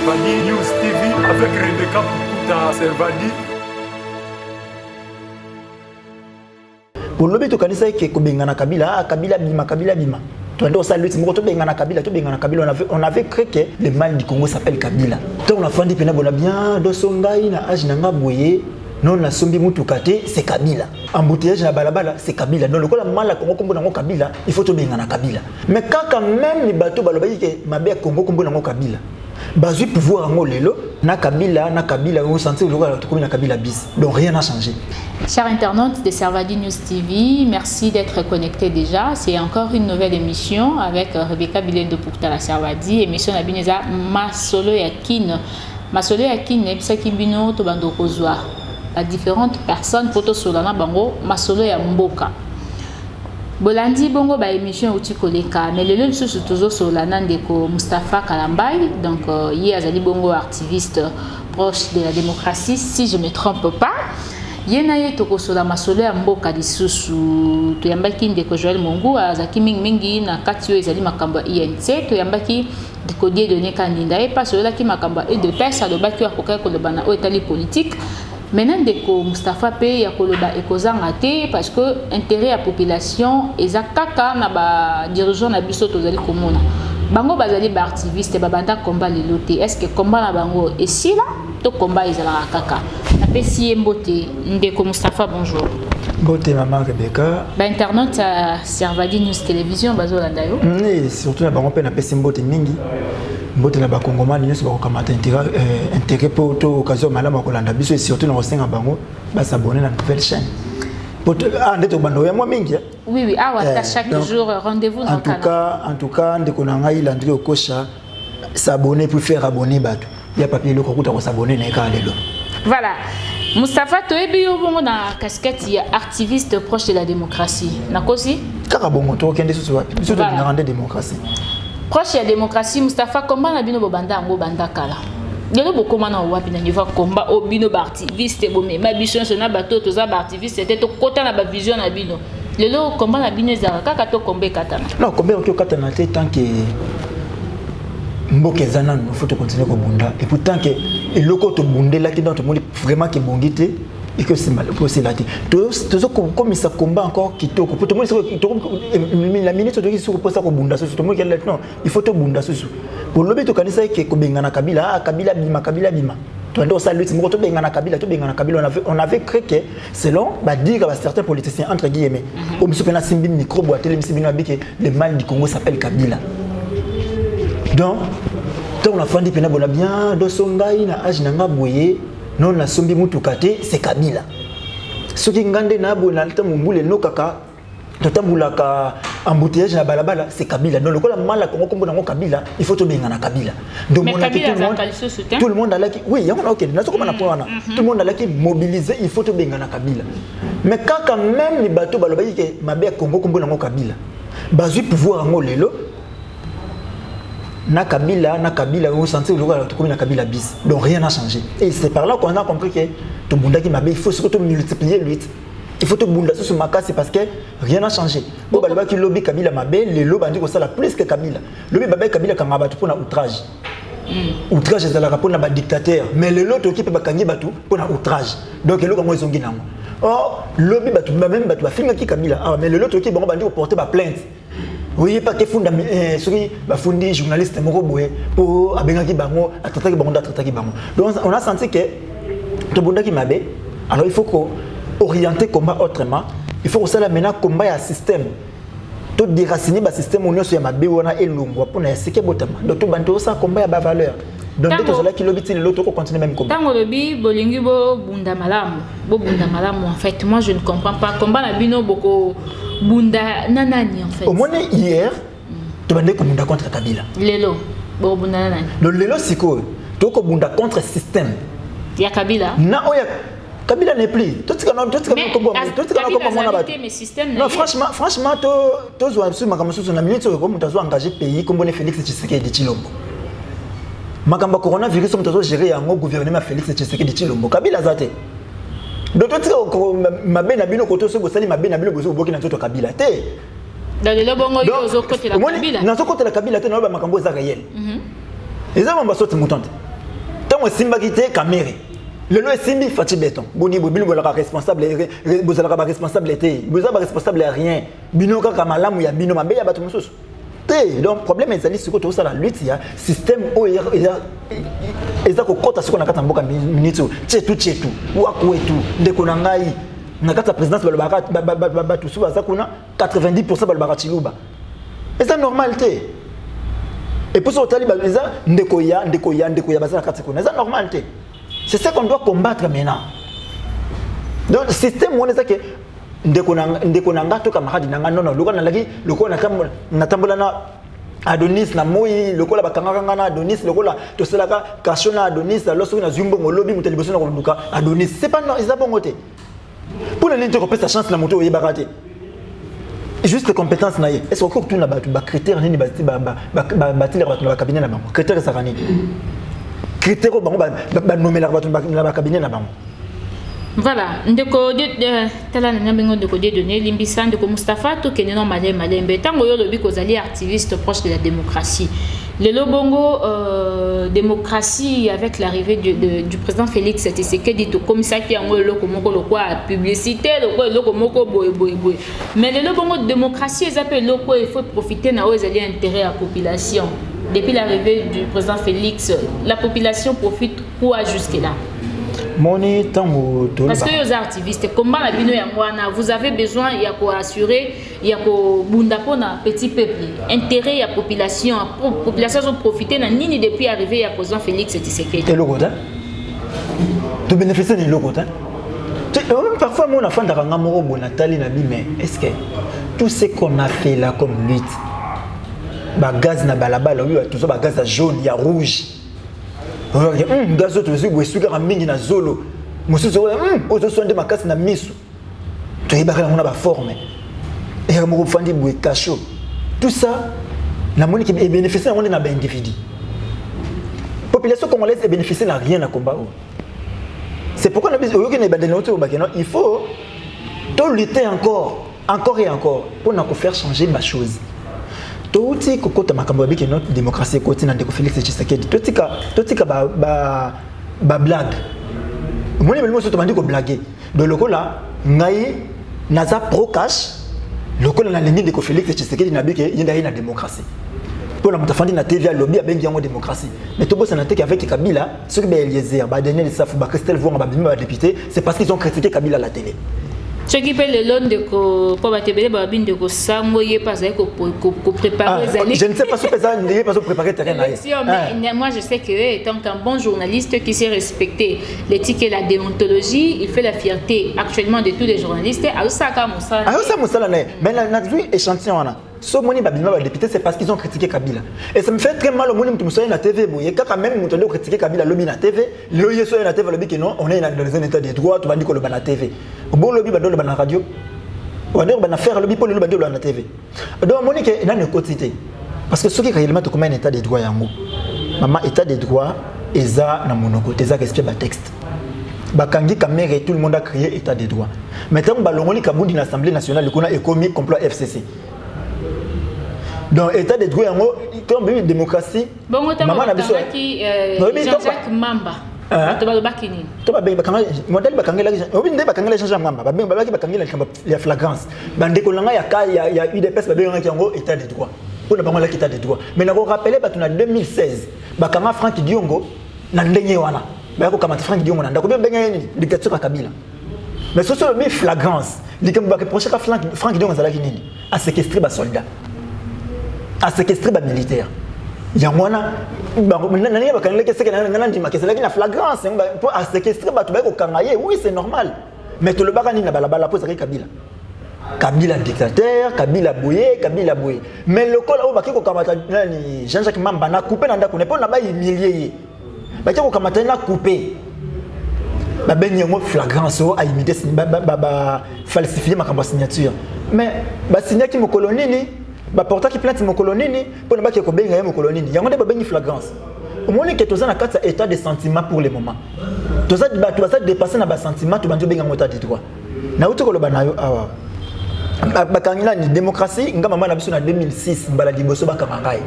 Servadi News TV avec Rebecca Pukuta Servadi. Pour le but kanisa ke kobengana kabila kabila bima. On avait créé que le mal du Congo s'appelle Kabila. Donc on a fait des bien de songai na ajinanga boye non la sombi mutukate c'est Kabila. Embouteillage na balabala c'est Kabila. Donc le mal la Congo kombo na Kabila, il faut to bengana Kabila. Mais quand même les bateaux balobayi ke mabe Congo kombo na Kabila. Bazui pouvoir en lelo na Kabila on sentit le local na Kabila bis. Donc rien n'a changé. Chers internautes de Servadi News TV, merci d'être connectés déjà. C'est encore une nouvelle émission avec Rebecca Bilendo pour la Servadi. Émission na bineza Masolo Yakine. Masolo Yakine ebisaki bino to bando kozwa. À différentes personnes poto solana bango Masolo ya mboka. Bolandi bongo ba émission uti koleka mais le lelo sur toujours solana ndeko Mustafa Kalambay donc yi azali bongo activiste proche de la démocratie si je me trompe pas. Yena ye tokosola masolo ya mboka lisusu toyambaki ndeko Joël Mongu azaki mingi na kati yo ezali makambo ya INC toyambaki ndeko Dieudonné Kandinda e pasola ki makambo e de pesa lobaki akoka koloba na o etali politique maintenant ndeko Mustafa pe ya koloba ekozanga te parce que intérêt ya population eza kaka na ba dirigeant na biso tozali komona bango bazali ba activiste babanda combat lelo te est-ce que combat na bango esila to combat ezala kaka Pesi Mbote, Ndeko Mustafa, bonjour. Mbote, maman Rebecca. Internaute à Servadi News Télévision, Bazo Landayo. Oui, surtout, on a Pesi Mbote Mingi. Mbote na Bakongomani, nous avons intérêt pour l'occasion, madame Okolanda, et surtout, nous avons s'abonner à la nouvelle chaîne. Oui, chaque jour, rendez-vous dans le canal. En tout cas, Ndeko Nangaï, Landry Okocha, s'abonner pour faire abonner. Il y a papier pour s'abonner. Voilà. Mustafa Toebi Obongo na casquette activiste proche de la démocratie. Nakosi? Karabongo to kende susu wapi? Biso to ngande démocratie. Proche de la démocratie Mustafa combat na bino bobanda ngo banda kala. Lelo bokoma na wapi na niveau combat obino ba activiste bomé ma biso na bato toza ba activiste c'était to kota na ba vision na bino. Lelo combat na bino ezaka kaka to combat katana. Non, combat to katana tant que Mboke Zanan, il faut continuer à bunda. Et pourtant que le loco te bundé là qui dans tout le monde vraiment qui bondité et que c'est mal possible là. Tout comme ça combat encore qui toque. Pour tout le monde la minute de qui se repose à bunda. Tout le monde qui est non, il faut te bunda sous. Pour le but de canisa qui est bengana Kabila bima. Tu as ça lutte moto bengana Kabila on avait créé que selon dire à certains politiciens entre guillemets comme ce qu'on a simbi micro boîte le mal du Congo s'appelle Kabila. Donc, on a fait des bien de songai na ajinanga boye non la sombi mutukate c'est Kabila. Ce qui ngande na bo na lta mumbule no kaka totambulaka embouteillage na balabala c'est Kabila. Donc le la mal Congo kombo na Kabila, il faut to benga na Kabila. Donc tout le monde a qui oui, OK, na to comme na point tout le monde a qui mobiliser, il faut to benga na Kabila. Mais quand même les bateaux balobayi ke mabe Congo kombo na Kabila. Bazui pouvoir ngo lelo na Kabila, on sentit le local na Kabila bis. Donc rien n'a changé. Et c'est par là qu'on a compris que tout le monde qui m'a il faut surtout multiplier l'huile. Il faut tout le monde sur ma casse parce que rien n'a changé. Bon balba qui lobby Kabila mabé, les lobby dit que ça la plus que Kabila. Lobby babé Kabila quand mabatu pour na outrage. Outrage c'est la rapport na ba dictateur, mais les autres qui peut bakangi batu pour na outrage. Donc les autres comment ils ont ginango. Or lobby batu même batu ba finga ki Kabila. Ah mais les autres qui bon bandi porter ba plainte. Oui, pas que funda bafundi journaliste moko boye pour abengaki bango atataki bango atataki bango. Donc on a senti que tout bunda qui mabe. Alors il faut qu'on orienter combat autrement. Il faut que ça la maintenant combat ya système. Tout déraciner ba système on sur ya mabe wana elongwa pour na seke botama. Donc tout banto ça combat ya ba valeur. Donc dès que cela qui lobby l'autre ko continuer même combat. Tango lobby bolingi bo bunda malamu en fait moi je ne comprends pas combat na bino boko bunda nanani en fait. Au moins hier, tu vas dire que bunda contre Kabila. Lelo, bo bunda nanani. Le lelo c'est quoi? Tu vas bunda contre le système. Il y a Kabila. Non, Kabila n'est plus. Tout ce qu'on a mais système. Non, franchement, tu as sur ma caméra na minute comme tu as engagé pays comme Félix Tshisekedi de Tshilombo. Makamba coronavirus comme tu as géré un gouvernement Félix Tshisekedi de Tshilombo. Kabila zate. Donc tout mabe na bino koto so bosali mabe na bino bozo boki na toto Kabila te. Dans le bongo yo zo côté la Kabila. Na zo côté la Kabila te na ba makambo za réel. Eza mamba sorti mutante. Tant simba quitté Caméré. Le loi simbi Fati Béton. Boni bobino bolaka responsable bozalaka responsable été. Bozalaka responsable à rien. Bino ka malamu ya bino mabe ya bato mosusu. Donc problème ezali siko to ça la lutte ya système o eza ko kota siko na kata mboka minito chetu wa kwetu ndeko na ngai na kata présidence balobaka bato suba za kuna 90% balobaka chiluba. Et ça normalité. Et pour ça otali baleza ndeko ya bazana kata kuna. C'est normalité. C'est ça qu'on doit combattre maintenant. Donc le système on est que ndeko na ngato camarade nanga non loko na lagi loko na tambola na Adonis na moi loko la bakanga na Adonis loko la to selaka kashona Adonis lorsque na zumbo ngolobi muteliboso na konduka Adonis c'est pas non ils a bon côté pour le ligne de sa chance na moto yebakate juste les compétences na ye est-ce que tout na ba critère nini ba batile ba cabinet na bango critère ça rani critère bango ba nommer la ba cabinet na bango. Voilà, ndeko tala na bengo ndeko de donner limbisa ndeko Mustafa to keneno malembe tango yo lobi kozali activiste proche de la démocratie. Le lobongo démocratie avec l'arrivée du président Félix Tshisekedi to komisaki yango loko moko lokwa publicité loko moko boy. Mais le lobongo démocratie ezapé loko il faut profiter na ezali intérêt à population. Depuis l'arrivée du président Félix, la population profite quoi jusque là? Moni tango to parce que les activistes combat la bino ya mwana vous avez besoin ya ko assurer ya ko bunda pona petit peuple intérêt ya population ont profité na nini depuis arrivé ya président Félix Tshisekedi et le côté to bénéficier de le côté parfois mon enfant d'aranga moko bonatali na bi mais est-ce que tout ce qu'on a fait là comme lutte ba gaz na balabala oui tout ça ba gaz jaune il y a rouge gaz autre aussi vous suka mingi na zolo mususu ozo sonde makasi na misu to yebaka na ba forme et mo fandi bwe cacho tout ça la moni qui bénéficie on na ba individu population congolaise est bénéficier na rien à combat c'est pourquoi il faut lutter encore et encore pour nous faire changer ma chose. Tout ce que notre démocratie continue de Félix Tshisekedi, tout ce que blague. Moi je me suis demandé que blaguer. De loko là, ngai naza pro cash, loko na ligne de Félix Tshisekedi na bike yenda na démocratie. Pour la mutafandi na TV lobby a bengi yango démocratie. Mais tout ça n'était qu'avec Kabila, ceux qui ben Eliezer, ba Daniel Safou, ba Christelle Vouang, ba Bimba député, c'est parce qu'ils ont critiqué Kabila à la télé. Ce qui fait le long de pour battre babine de sangoyer pas pour préparer les années. Je ne sais pas si ça n'est pas préparer terrain là. Mais moi je sais que étant un bon journaliste qui sait respecter l'éthique et la déontologie, il fait la fierté actuellement de tous les journalistes. Alors ça mais la échantillon là. Ce moni babima député c'est parce qu'ils ont critiqué Kabila. Et ça me fait très mal au moni mutumusoi na TV boye quand même mutundo critiquer Kabila lobby na TV, le yeso na TV lobby que non, on est dans un état de droit, tu vas dire que le na TV. Bon lobby ba do le na radio. On dire ba na faire lobby pour le lobby na TV. Donc moni que na ne quotité. Parce que ce qui réellement comme un état de droit yango. Maman état de droit eza na monoko, eza respect ba texte. Bakangi caméra et tout le monde a créé état de droit. Maintenant balongoli kabundi na Assemblée nationale le kona économique complot FCC. Donc état de droit comme une démocratie maman na biso Jean-Jacques Mamba to ba bakini to ba bakanga modèle bakangela obi ndé bakangela Jean-Jacques Mamba ba baki bakangela la flagrance bande ko langa ya UDPS ba benga yango état de droit pour na bangola état de droit mais na ko rappeler ba tuna 2016 bakanga Franck Diongo na ndenye wana ba ko kamata Franck Diongo na ndako benga nini dictature Kabila mais ce sont les flagrances likambo ba reprocher ka Franck Diongo zalaki nini à séquestrer ba soldats à séquestrer les militaires. Il y a un flagrance pour séquestrer les oui, c'est normal. Mais tout le barani n'a pas la pose avec Kabila. Kabila dictateur, Kabila bouillé. Mais le col au Jean-Jacques Mamba n'a coupé dans le pas n'a humilié. Il a coupé. Il y a une flagrance à imiter, falsifier ma signature. Mais la signature qui me colonie. Ba porta qui plainte mon colonini pour ne pas que benga mon colonini yango ba bengi flagrance au moins que toza na kata état de sentiment pour le moment toza dépasser na ba sentiment to banjo benga état de droit na uto ko loba na yo awa ba kangila ni démocratie ngama mama na biso na 2006 mbala liboso ba kamangai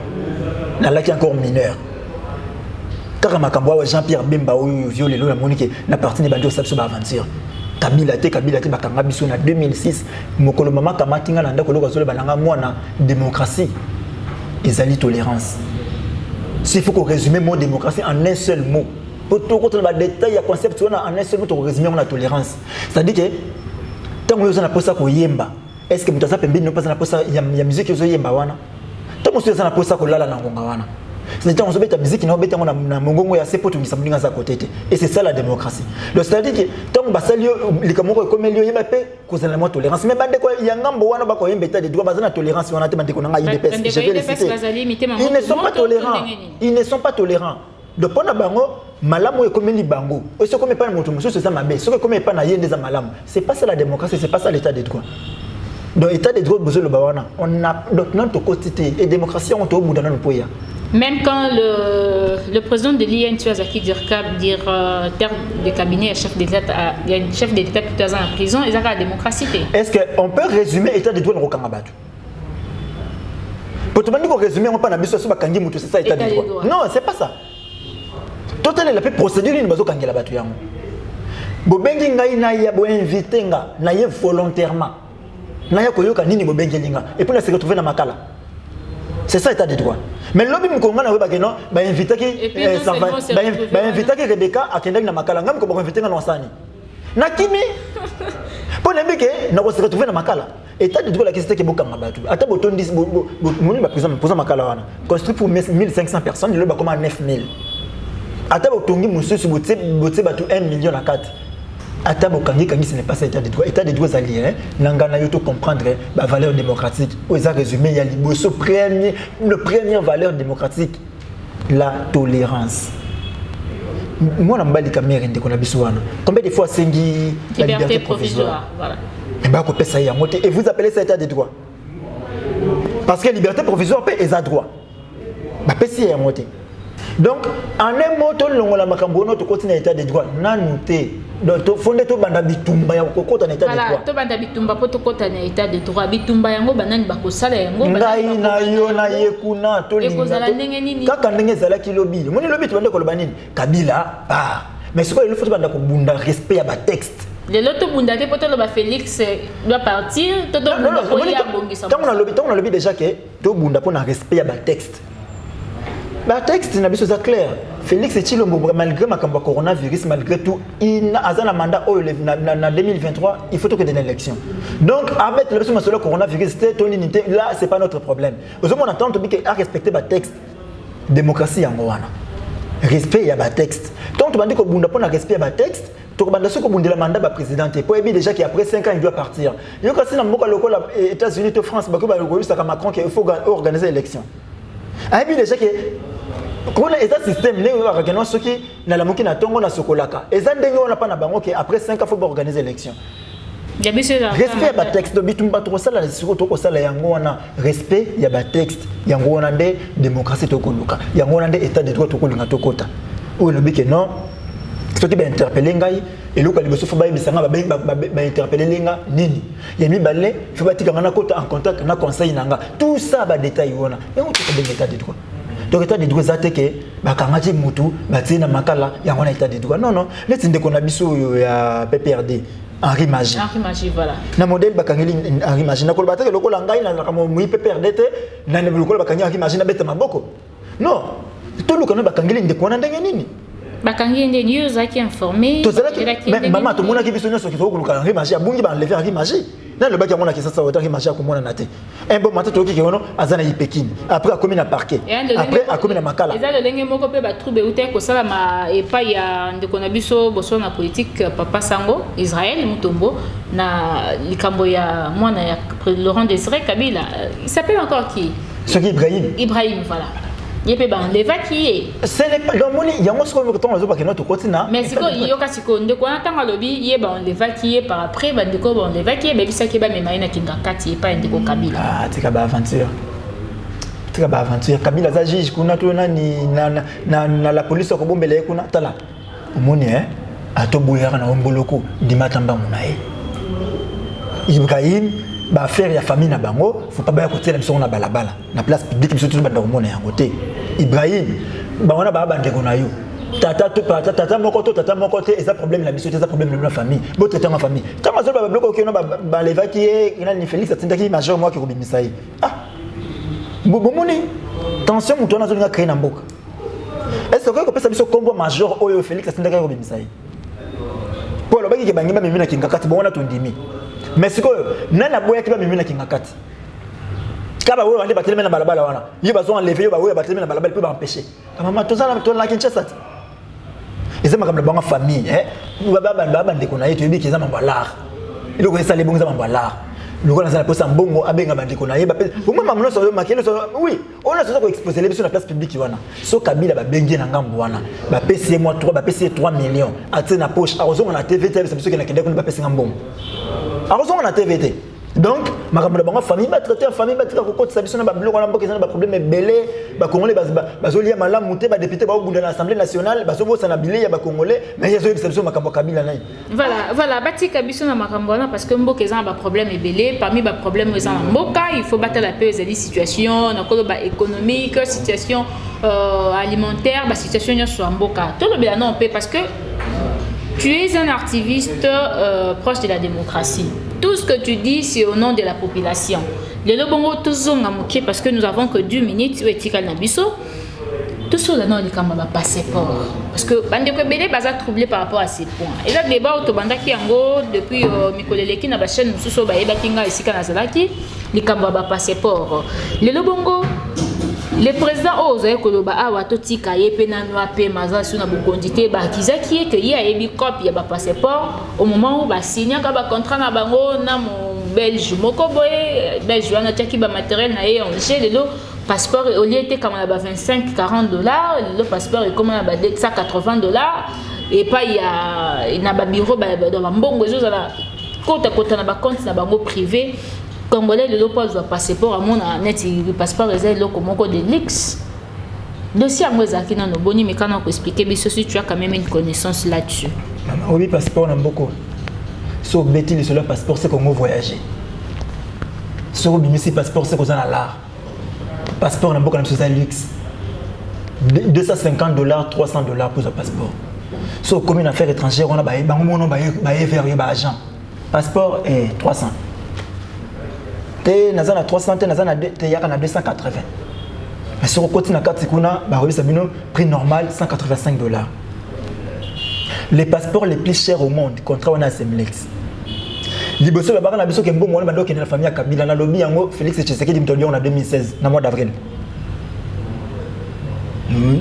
na laki encore mineur kaka makambo wa Jean-Pierre Bemba oyo violé lo na monique na partie de bando sabso ba aventure Kabila te bakanga biso na 2006 mokolo mama kamatinga na ndako loko zolo bananga mwana démocratie ezali tolérance. S'il faut qu'on résume mot démocratie en un seul mot pour tout contre le détail ya concept en un seul mot pour résumer on la tolérance. C'est-à-dire que tant que vous na posa ko yemba est-ce que mutasa pembe ne pas na posa ya musique yo yemba wana tant que vous na posa ko lala na ngonga wana. C'est-à-dire qu'on se met la musique na beta na mongongo ya sepo tungisa muninga za côté et c'est ça la démocratie. Donc c'est-à dire que tant que basalio likamoko comme elio yeba pe kozala mo tolérance mais bande ko ya ngambo wana ba ko yemba état de droit bazana tolérance wana te bande ko nga IDPS. Je vais les citer. Ils ne sont pas tolérants. Ils ne sont pas tolérants. Donc pona bango malamu e comme li bango. Et ce comme pas moto muso c'est ça mabe. Ce comme pas na yende za malamu. C'est pas ça la démocratie, c'est pas ça l'état de droit. Donc l'état de droit besoin le bawana. On a donc notre constitution et démocratie on to bout dans notre poya. Même quand le président de l'IN, Zaki Dirkab, dire terre de cabinet à chef d'État, il y a un chef d'État qui est en prison, ils ont la démocratie. Est-ce qu'on peut résumer l'état de droit dans le Rokangabatu? Pour te dire qu'on résume, on ne peut pas dire que c'est ça l'état de droit. Non, c'est pas ça. Total la procédure ni bazo kangela batu yango. Bobengi ngai na ya bo invité nga na ye volontairement. Na ya koyoka nini bobengi linga et puis on s'est retrouvé dans makala. C'est ça l'état de droit. Mais l'objet mkonga na weba keno ba invité ki ba invité ki Rebecca akendaki na makala ngam ko ba invité nga nosani. Na kimi pour nembi ke na ko se retrouver na makala. État de droit la question ke bokanga batu. Ata botondi moni ba prison makala wana. Construit pour 1500 personnes, le ba comme 9000. Ata botongi mususu bote batu 1 million na 4. Ata bokangi kangi ce n'est pas ça état de droit. État de droit zali nangana yoto comprendre la valeur démocratique. Oza résumé il y a liboso le première valeur démocratique la tolérance. Moi na mbali kamere ndeko na biso wana. Combien de fois sengi la liberté provisoire voilà. Et ba ko pesa ya moté et vous appelez ça état de droit. Parce que liberté provisoire peut eza droit. Ba pesi ya moté. Donc, en un mot, tout le monde a makambono to continue état de droit. Nanuté. Donc, to fondé to banda bitumba ya kokota na état de droit. Voilà, to banda bitumba po to kota na état de droit. Bitumba yango banani bakosala yango banani. Ngai na yo na yekuna to linga. Ekozala ndenge nini? Kaka ndenge zala ki lobby. Moni lobby to banda ko lobanini? Kabila. Ah. Mais ce que il faut banda ko bunda respect ya ba texte. Le loto bunda te poto loba Félix doit partir, to do bunda ko ya bongisa. Tant on a lobby déjà que to bunda po na respect ya ba texte. Le texte n'a pas clair. Félix Tshilombo, malgré ma campagne coronavirus, malgré tout, il a un mandat en 2023, il faut que des élections. Donc, avec le coronavirus, là, ce n'est pas notre problème. Aujourd'hui, on attend à respecter le texte. Démocratie en Gowana. Respect, il y a le texte. Tant que tu dis qu'on a respect le texte, tu as le mandat du président. Pour éviter déjà qu'après 5 ans, il doit partir. Il y a aussi les États-Unis et France, Macron qu'il faut organiser l'élection. Et puis déjà que quand on a un système, on a regardé ceux qui na la moki na tongo na sokolaka. Et ça ndenge on a pas na bango que après 5 ans faut organiser l'élection. Respect ya texte, bitumba trop ça la surtout ko ça la yango wana respect ya ba texte, yango wana nde démocratie to koluka. Yango wana nde état de droit to kolinga to kota. O lobi que non. Ce qui ba interpeller ngai et loko liboso faut ba bisanga ba interpeller linga nini. Ya mi balé faut ba tikanga na kota en contact na conseil nanga. Tout ça ba détail wana. Yango to ko état de droit. Donc état de droit zate que bakangati mutu batina makala yango na état de droit. Non non, leti ndeko na biso ya PPRD Henri Magie. Henri Magie voilà. Na modèle bakangeli Henri Magie na kolbata loko la ngai na kamo mu PPRD te na ne loko bakangeli Henri Magie na beta maboko. Non, tout le monde bakangeli ndeko na ndenge nini? Bakangi ndenge yo zaki informé. Mais maman to mona ki biso nyoso ki to koluka Henri Magie abungi ba enlever Henri Magie. Na le baki mona ki sasa Henri Magie akomona na te. Un bon matin to ki ono azana yipekin. Après a commis na parquet. Après a commis na makala. Eza le lenge moko pe ba trouble ute ko sala ma e pa ya ndeko na biso boso na politique papa Sango Israël Mutombo na likambo ya mwana ya Laurent Désiré Kabila. Il s'appelle encore qui? Ce qui Ibrahim. Ibrahim voilà. Il peut pas l'évacuer. Ce n'est pas dans mon il y a un ce que ton pas que notre continent. Mais c'est quoi il y a kasi ko ndeko na tanga lobi il ba on l'évacuer par après ba ndeko ba on l'évacuer mais bisa ke ba mema ina kinga kati pas ndeko Kabila. Ah tika ba aventure. Tika ba aventure Kabila za juge kuna to nani na la police ko bombele kuna tala. Omoni atoboyaka na omboloko dimatamba munae. Ibrahim ba faire ya famille na bango faut pas ba côté la biso na balabala na place publique biso tout ba dormona yango te Ibrahim ba wana ba ndeko na yo tata mon côté, et ça problème la mission, ça problème de la famille. Bon, traiter ma famille. Quand ma soeur va bloquer, on va lever qui est, il a une Félix, c'est un majeur moi qui roule misaï. Ah, bon, tension, mon tournage a créé un boc. Est-ce que vous pouvez savoir ce combo majeur au Félix, c'est un gars qui roule misaï. Pour le bac qui est bangé, mais il y a bon, on a tout dit. Mais c'est que, nana boya qui va me mener à Kingakati. Quand on va battre na balabala wana, il va enlever, il va battre na balabala pour empêcher. Maman, tout ça la Kinshasa. Et c'est ma comme famille, hein. Baba ndeko na yetu yebiki za mambalar. Il ko esa les bons za mambalar. Le gars dans la poste en bongo abenga bandeko na yeba. Pour moi maman so makelo so oui, on a ça ko exposer les sur la place publique wana. So Kabila ba bengi na ngambo wana. Ba pesi moi 3, ba pesi 3 millions. Atie na poche, arozonga na TVT, c'est biso ke na kende ko ba pesi ngambongo. Arozonga na TVT. Donc, ma famille va traiter en famille, va traiter côté ça na ba bloc on a pas de problème belé, ba congolais ba zolia malamu muté ba député ba au bout de l'Assemblée nationale, ba so bo sana bilé ya ba congolais, mais yazo exception makambo Kabila nai. Voilà, bati kabiso na makambo na parce que mboka ezana ba problème belé, parmi ba problème ezana mboka, il faut battre la paix les situations, na ko ba économique, situation alimentaire, ba situation nya so mboka. Tout le bien non paix parce que tu es un activiste proche de la démocratie. Tout ce que tu dis, c'est au nom de la population. Le Lobongo, tout ça, parce que nous avons que 2 minutes, où est-il Nabiso? Tout ça, là, il y a un passeport. Parce que Bandeko Bélé va être troublé par rapport à ces points. Et là, le débat, depuis Mikoleleki, na chaîne, nous sommes ici, Kanazalaki, il y a un passeport. Le Lobongo, le président Ozaï Koloba Awatoti Kaye Penanoa Pe Maza Suna Bukondité Bakizaki est que y a un copie de passeport au moment où signé un contrat na bango na mon belge Mokoboy belge wana taki ba matériel na ye on gèle le passeport au lieu était comme là 25-40 $, le passeport est comme là 180 $, et pas il y a na ba bureau dans ba mbongo zo la kota na ba compte na bango privé. Congolais, le pose passeport à mon net, le passeport est le comoko de l'X. Dossier à moi, Zaki, non, boni, mais quand on peut expliquer, mais si tu as quand même une connaissance là-dessus. Oui, passeport, on a beaucoup. Sur Betty, le passeport, c'est qu'on va voyager. Sur Bimisi, passeport, c'est qu'on a l'art. Passeport, on a beaucoup de l'X. 250 $, 300 $ pour le passeport. Sur commune affaires étrangères, on a agent. Passeport est 300. Te nazana 300 te nazana te yaka na 280. Mais sur le côté na carte kuna ba rebi sabino prix normal 185 $. Les passeports les plus chers au monde contrat on a Semlex. Liboso ba bana biso ke mbongo na bandoki na famille ya Kabila na lobby yango Félix Tshisekedi mtolio en 2016 na mois d'avril.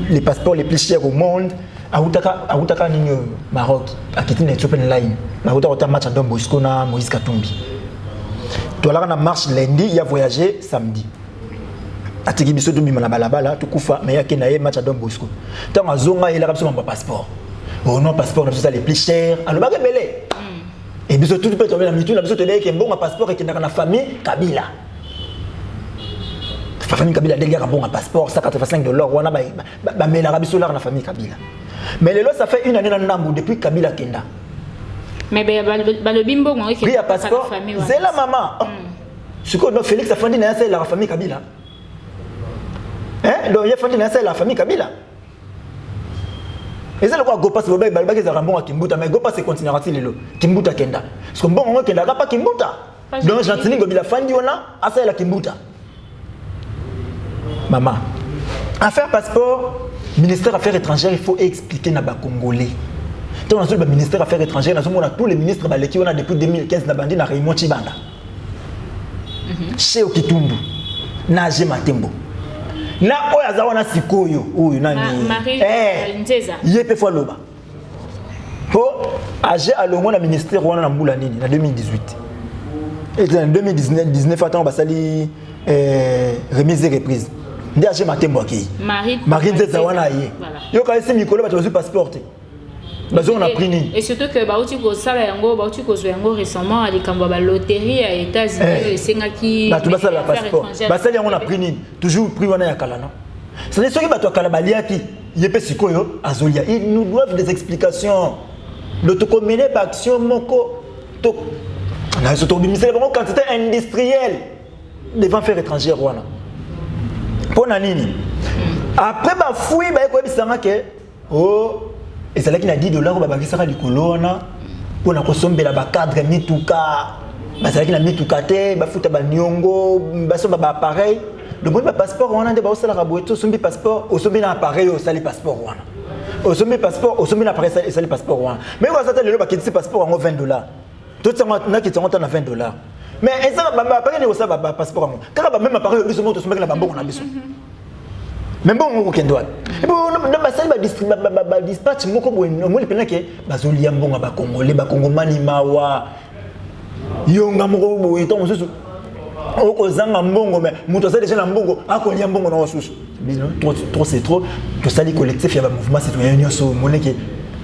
Les passeports les plus chers au monde Aoutaka ni Maroc akiti na Ethiopian Line. Na Aoutaka match à Don Bosco na Moïse Katumbi. Tu as la marche lundi, il a voyagé samedi. Atiki biso to bima na balabala to kufa mais ya kenaye match à Don Bosco. Tant azonga il a rapso mon passeport. Oh non passeport c'est les plus chers. Alors ba belé. Et biso tout peut tomber la mitu, la biso te que bon passeport et na famille Kabila. La famille Kabila délire un bon passeport 185 $, wana ba mais la biso la famille Kabila. Mais le ça fait une année dans Nambu depuis Kabila Kenda. Mais le bimbo, il y a passeport. C'est la maman. Ce que Félix a fondé c'est la famille Kabila. Hein? Donc il a fondé c'est la famille Kabila. Et c'est le quoi go passe le bail balba qui a un bon à Kimbuta mais go passe continuera t-il le Kimbuta Kenda. Parce que bon on Kenda pas Kimbuta. Donc j'entends que la fondé on a à ça la Kimbuta. Maman. Affaire passeport, ministère affaires étrangères, il faut expliquer na ba Congolais. Dans le ministère des Affaires étrangères, nous avons tous les ministres qui ont depuis 2015 na bandi na Raymond Chibanda. Chez Okitumbu, Nage Matembo. Na oya wana sikoyo, oyo nani. Marie Nzeza. Yepe fois loba. Po age alongo na ministère wana na mbula nini na 2018. Et en 2019 attends basali remise et reprise. Ndi age Matembo aki. Marie Nzeza wana ye. Yo ka esi mikolo ba tu passeport. On a pris ni. Et surtout que Bauti Yango récemment à la loterie à États-Unis et Sengaki. Bah tu vas le passeport. Bah ça on a pris ni. Toujours pris on a ya kalana. C'est ce qui va toi kalabaliaki. Yepe sikoyo azolia. Ils nous doivent des explications. De te combiner par action moko. To. On a surtout ministère vraiment quantité industrielle devant faire étrangère wana. Pour nani. Après bah fouille bah ko bisanga que oh ezalaki na $10 babakisaka likolo wana mpona kosombela bacadre mituka bazalaki na mituka te bafuta baniongo basomba baappareil domoni bapasseport wana nde baosalaka boye to osombi passeport osombi na appareil osali passeport wana osombi passeport osombi na appareil esali passeport wana mais oza te lelo bakitisi passeport yango $20 totiango nakiti yango ta na $20 mais eza baappareil nde osala bapasseport yango kaka bameme appareil oyo biso mo tosombaki na bambongo na biso mais bon on okende wana na basali badispatch moko boye omoni mpena ke bazolia mbongo bakongole bakongomani mawa yonga moko boye ntango mosusu okozanga mbongo mais moto asali déjà na mbongo akolia mbongo na wasusu trop c'est trop tosali collectif ya bamouvement citoyen nyonso omoni ke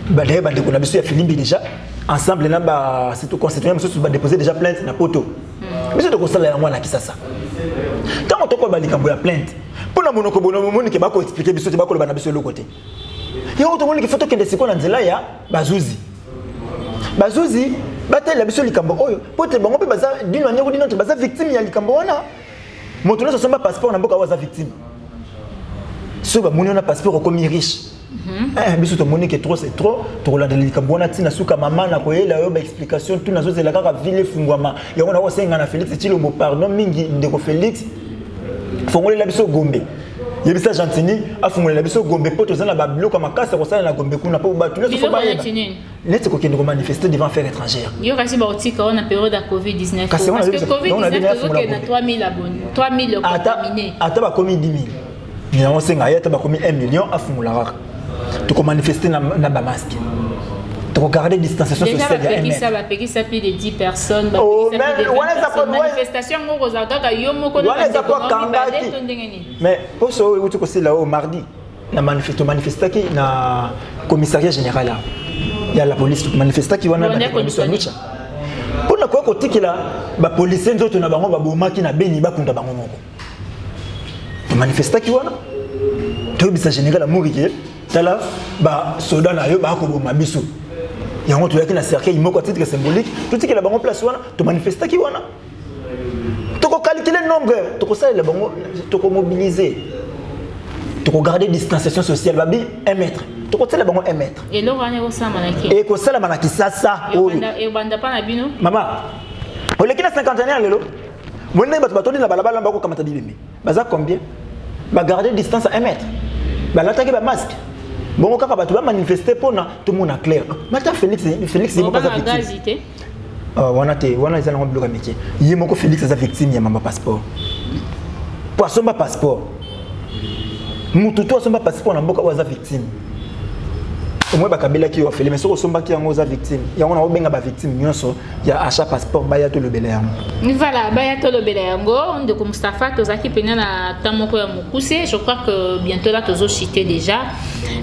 badaye bandeko na biso ya filimbi déjà ensemble na baconstituant mosusu badéposer déjà plainte na poto biso tokosala yango na kisasa ntango tokoba likambo ya plainte mpona monoko bonomoni ke bakoexplike biso te bakoloba na biso eloko te yango tomoni ke fo tokende sikoyo na nzela ya bazuzi batalela biso likambo oyo po te bango mpe baza d'une manière ou d'une autre baza victime ya likambo wana moto nyonso asomba passeport na mboka oyo aza victime soki bamoni wana passeport okomi riche biso tomoni ke trop c'est trop tokolandela likambo wana ntina suka mama na koyela yo baexplication tu nazozela kaka ville efungwama yango na kosenga na Félix Tshilombo pardon mingi ndeko Félix fongolela biso Gombe yebisa Gentini afungolela biso Gombe po tozana ba biloko makasa kosala na Gombe kuna po bato nyonso fo bayeba neti kokende ko manifester devant affaires étrangères yo kasi ba otika on a période à Covid-19 parce que Covid-19 tozoke na 3000 abonnés 3000 contaminés ata ba komi 10 000 na osenga ata ba komi 1 million afungola to manifester na ba masque to garder distanciation sociale ya déjà ça va payer ça plus de 10 personnes ba manifestation ngoko za kaka yo moko na mais poso uti ko sila o mardi na manifestaki na commissariat général ya la police manifestaki wana na biso anucha pona ko kotikela ba policiers nzoto na bango babomaki na Beni bakunda bango moko manifestaki wana to bisa général amurike tala ba soda na yo ba ko boma biso yango to yaki na cercueil moko titre symbolique tout que la bango place wana to manifester ki wana to ko calculer nombre to ko sala bango to ko mobiliser to ko garder distanciation sociale babi 1 mètre to ko sala bango 1 mètre et lo wana ko sala manaki et ko sala manaki sasa e banda pa na bino mama o leki na 50 ans lelo monna bato na balabala mbako kamata bibembe baza combien ba garder distance à 1 mètre ba lataki ba masque bon kaka bato ba manifester pona tout monde clair mata Félix yimo pas victime wana ezala ngo bloka métier yimo ko Félix za victime ya mamba passeport poisson ba passeport mutu to somba passeport na mboka za victime omwe bakabela ki yo fele mais soko somba ki yango za victime yango na obenga ba victime nyonso ya achat passeport baya to lobela yango voilà baya to lobela yango ndeko Mustafa tozaki pena na tamoko ya mokuse je crois que bientôt là tozo citer déjà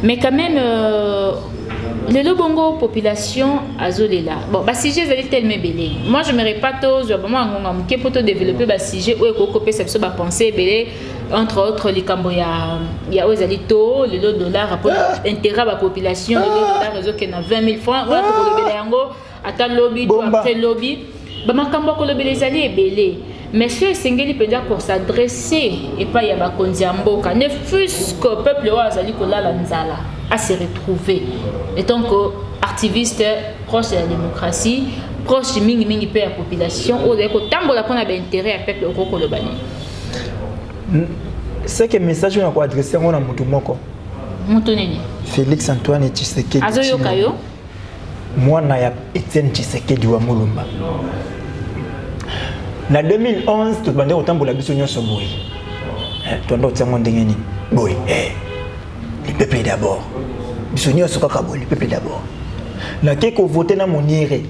mais quand même les bongo population azolela bon ba sujet ezali tellement belé moi je me répète vraiment ngonga mke poto développer ba sujet ou ekokopé ça ba penser belé entre autres les cambo ya ozali to le dollar rapport intérêt à la population le dollar réseau qui na 20 000 francs voilà pour le belé yango ata lobby to après lobby ba makambo ko le belé ezali belé mais ce singeli peut dire pour s'adresser et pas ya ba kondiamboka ne fût-ce que peuple wa azali ko la nzala à se retrouver étant que activiste proche de la démocratie proche de mingi peu la population ou de tambola qu'on a intérêt à peuple au kolobani c'est que message on a adressé on a mutu moko mutu nini Félix Antoine Tshisekedi azoyo kayo mwana ya Etienne Tshisekedi wa Mulumba na 2011 to bande otambola biso nyonso boye tondo tsango ndengeni boye le peuple d'abord biso nyonso kaka boye le peuple d'abord na ke ko voter na Moniere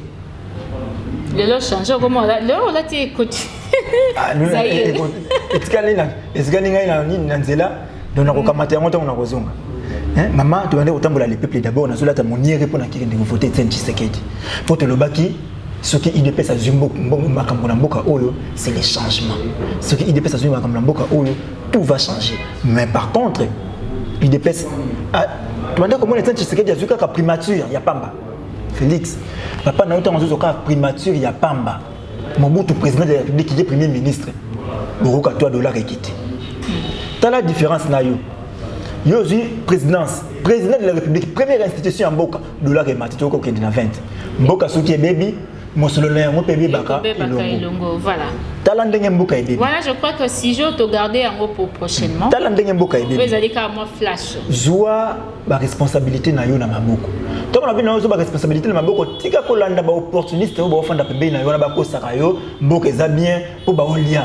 le changer comment là là tu écoute etikali ngai na nzela donc nakokamata yango ntango nakozonga mama tobande kotambola le peuple d'abord nazolata Moniere mpo na kende kovote Etienne Tshisekedi po tolobaki soki IDPS azwi makambo na mboka oyo c'est les changements soki IDPS azwi makambo na mboka oyo tout va changer mais par contre IDPS tobande komona Etienne Tshisekedi azwi kaka primature ya pamba Félix papa na otango azozo kaka primature ya pamba Mobutu président de la République qui est premier ministre $4 ekiti tala différence na yo yo aussi présidence président de la République première institution en mboka dollar et matito ko kende na 20 mboka soki e baby mosolo na yango pe baka ilongo voilà tala ndenge mboka e baby voilà je crois que si je te garder yango pour prochainement tala ndenge mboka e baby vous allez ka moi flash joie ba responsabilité na yo na maboko to na bino zo ba responsabilité na maboko tika ko landa ba opportuniste ba ofanda pe na yo na ba ko saka yo mboka eza bien pour ba olia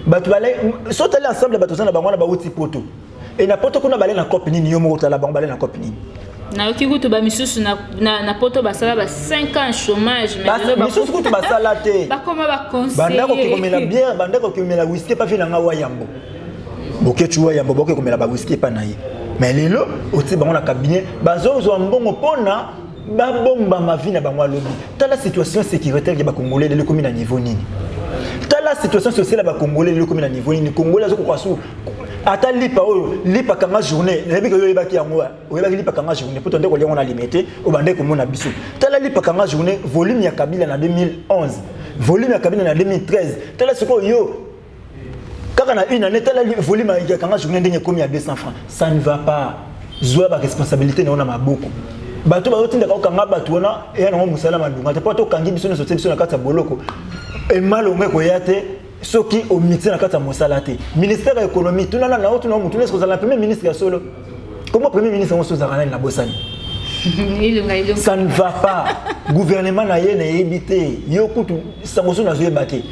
batu balé sauter ensemble batu sana bango na ba uti poto et na poto kuna balé na copine ni yo mo tala bango balé na copine na yoki kutu ba misusu na poto basala ba 5 ans chômage mais ba misusu kutu basala te ba comment ba conseiller bandako ki komela bien bandako ki komela whisky pa fina nga wa yambo boke chuwa yambo boke komela ba whisky pa na ye mais lelo oti bango na cabinet bazo zo mbongo pona ba bomba ma vie na bango lobi tala situation sécuritaire ki ba congolais de commune à niveau nini tala situation sociale ba congolais de commune à niveau nini congolais zo ko kwasu ata lipa kanga journée na biko yo yebaki yango oyebaki lipa kanga journée pour tonder ko lengo na limité o bande ko mona biso tala lipa kanga journée volume ya Kabila na 2011 volume ya Kabila na 2013 tala siko yo kaka na une année tala volume ya kanga journée ndenge komi à 200 francs ça ne va pas zoa ba responsabilité na maboko bato ba otinda ka kanga bato na e na musala mandunga te poto kangi biso na sote biso na kata boloko e malo ngeko yate soki au ministère na kata mosala te ministère de l'économie tout na mutu na ce que la premier ministre ya solo comment premier ministre on sozana na bosani ça ne va pas gouvernement na ye na ebité yo kutu sangoso na zoye baté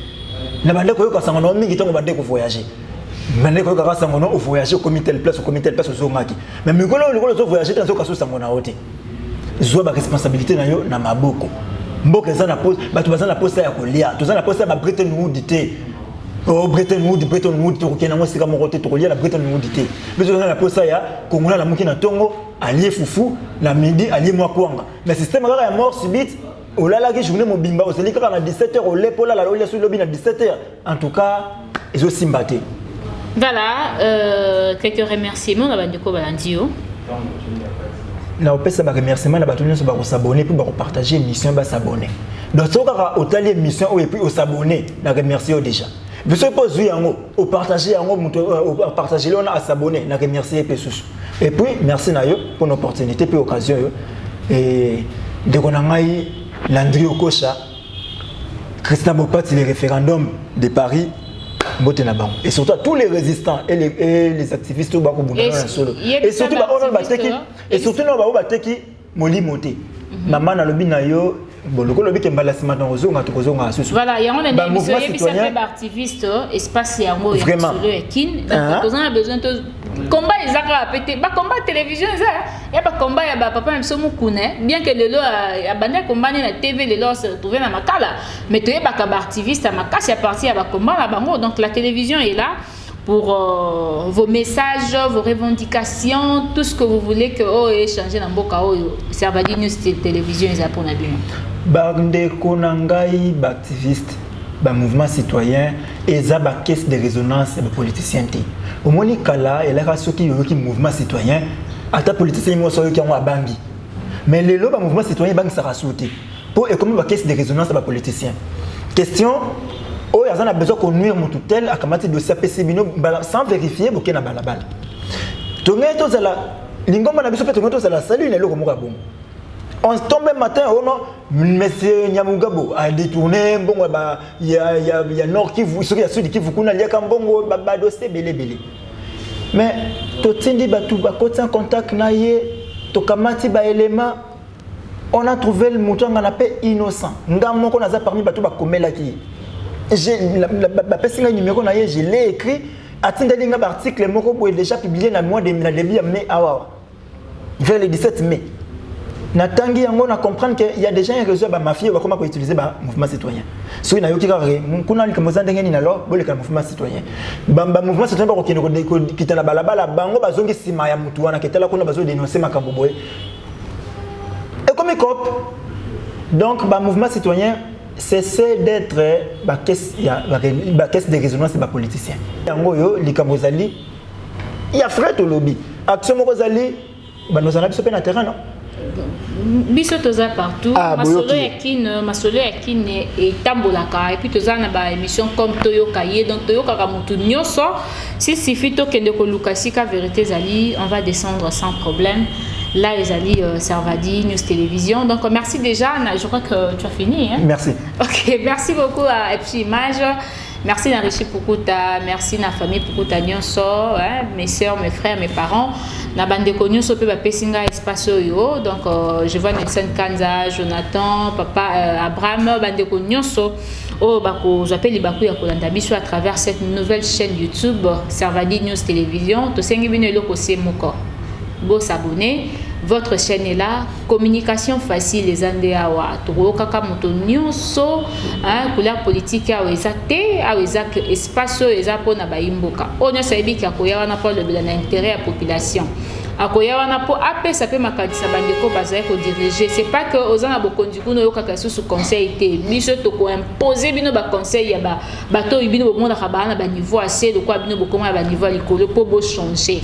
na bande ko yo ka sangono mingi tango bande ko voyager bande ko ka sangono au voyager au comité de place au zomaki mais mikolo zo voyager tanzo ka so sangona ote zo ba responsabilité na yo na maboko mboka za na pose batu baza na pose ya kolia to za na pose ba Bretton Woods te oh Bretton Woods to kena mo sika moko te to kolia la Bretton Woods te bezo na pose ya kongola la muki na tongo allié fufu la midi allié moi kwanga mais système ya mort subite olala ki journée mobimba oseli kaka na 17h au lepola la lolia sur lobby na 17h en tout cas ezo simbaté voilà quelques remerciements na bandeko balandio na opesa ba remerciement na bato nyonso ba ko s'abonner puis ba ko partager émission ba s'abonner donc so ka otali émission et puis au s'abonner na remercier déjà biso po zu yango au partager yango muto au partager on a s'abonner na remercier pe susu et puis merci na yo pour l'opportunité puis occasion yo et de konangai Landry Okocha Christian Bopati le référendum de Paris et surtout tous les résistants et les activistes au Bako Bouna solo et surtout et surtout no ba teki moli moté maman na lobi na yo boloko lobi ke mbalasima na ozonga to kozonga asusu voilà yango na émission yebisa ba activiste espace yango ya solo ekin donc on a besoin de combat ezaka pété ba combat télévision ça ya ba combat ya ba papa même somo kune bien que lelo ya banda combat na TV lelo se retrouver na makala mais to yeba ka ba activiste à makasi à partir ya ba combat la bango donc la télévision est là pour vos messages, vos revendications, tout ce que vous voulez que échanger dans Boka Servadi News Télévision et pour la bien. Bande konangai ba activiste, ba mouvement citoyen et za ba caisse de résonance ba politicien té. Au moni kala et la raso qui mouvement citoyen, ata politicien mo so ki a bangi. Mais le lo ba mouvement citoyen bangi ça rasouté. Pour et comme ba caisse de résonance ba politicien. Question oh il y a besoin qu'on nuire mon tel à kamati dossier PC bino sans vérifier boké na balabala tonga to zala lingomba na biso pe tonga to zala salut na loko moka bon on tombe matin oh non monsieur Nyamugabo a détourné bon ba il y a nord qui vous soki ya sud qui vous kuna liaka mbongo ba dossier belé mais to tindi batu ba koti en contact na ye to kamati ba élément on a trouvé le mouton ngana pe innocent ngam ko naza parmi batu ba komela ki j'ai la numéro na je l'ai écrit atindeli nga article moko boye déjà publié na mois de début mai awa vers le 17 mai natangi yango na comprendre que il y a déjà un réseau ba mafia ba comment utiliser ba mouvement citoyen so na yoki ka kuna ni kamoza ndenge ni na lo bole ka mouvement citoyen ba mouvement citoyen ba ko kitana balabala bango bazongi sima ya mutu wana ketala kuna bazo dénoncer makambo boye et comme cop donc ba mouvement citoyen cessez d'être la caisse de résonance des politiciens. Il y a frère au lobby. Action Mozali, nous en avons sur le terrain. biso toza partout masolo ya kine etambolaka et puis toza na ba émission comme toyoka ye donc toyoka mutu nyonso si suffit tokende koluka sika vérité zali on va descendre sans problème. Là, les alliés Servadi, News Télévision. Donc, merci déjà. Je crois que tu as fini. Hein? Merci. Ok, merci beaucoup à Epsi Image. Merci Narichi Pukuta. Merci na famille Pukuta Nyonso. Hein? Mes soeurs, mes frères, mes parents. Na bande Nyonso pe ba pesinga espace yo. Donc, je vois Nelson Kanza, Jonathan, papa Abraham, bande Nyonso. Oh, bako j'appelle Bakou ya kolanda biso à travers cette nouvelle chaîne YouTube Servadi News Télévision. To sengi bino eloko semoko. Go s'abonner, votre chaîne est là, communication facile les andéawa, toro kaka moto nyonso, hein, couleur politique a exacté, a exact espace ezapo na baimboka. On ne sait pas qu'il y a un apport de l'intérêt à la population. Akoya wana po apé ça peut makadisa bandeko bazay ko diriger, c'est pas que ozana bokondi kuno yo kaka sous conseil té biso to ko imposer bino ba conseil ya ba bato bino bo monda ka ba na ba niveau assez de quoi bino bo comment ba niveau likolo po bo changer.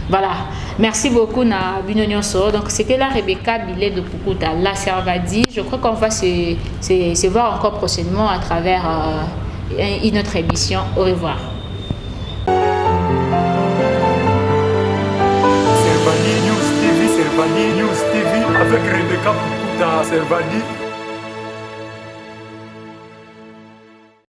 Voilà, merci beaucoup na Binonyonso. Donc c'était la Rebecca Billet de Pukuta, la Servadi. Je crois qu'on va se voir encore prochainement à travers une autre émission. Au revoir. Servadi News TV avec Rebecca Pukuta Servadi.